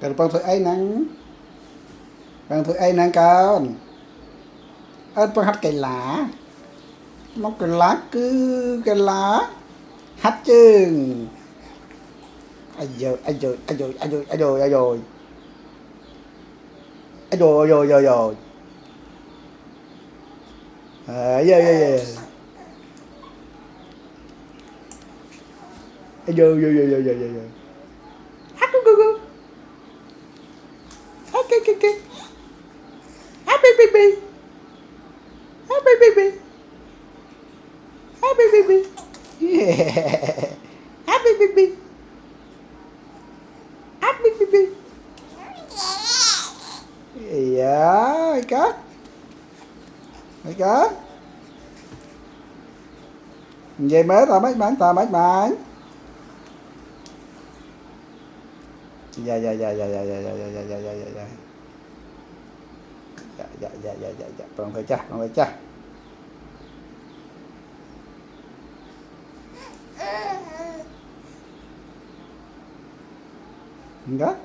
Bang thôi ai nắng. Bang thôi ai nắng con. Bang hát cây lá. Móc cây lá cứ cây lá. Hát chứ. Ai giờ, ai rồi, ai rồi, ai rồi, ai rồi, ai rồi. Ai rồi, ai rồi, ai rồi. Giờ, giờ, giờ. Ai rồi, rồi, rồi, rồi, rồi, rồi. Hát cu cu cu. Hát kì kì kì. Hát bì bì bì. Hát bì bì bì. Hát bì bì bì. Hát bì bì bì. Hát bì bì bì. Iya, Ika. Ika. Vậy mới ta mấy bạn. Dạ dạ dạ dạ dạ dạ dạ dạ dạ dạ dạ dạ. Dạ dạ dạ dạ dạ dạ. Còn phải cha, còn phải cha. Enggak?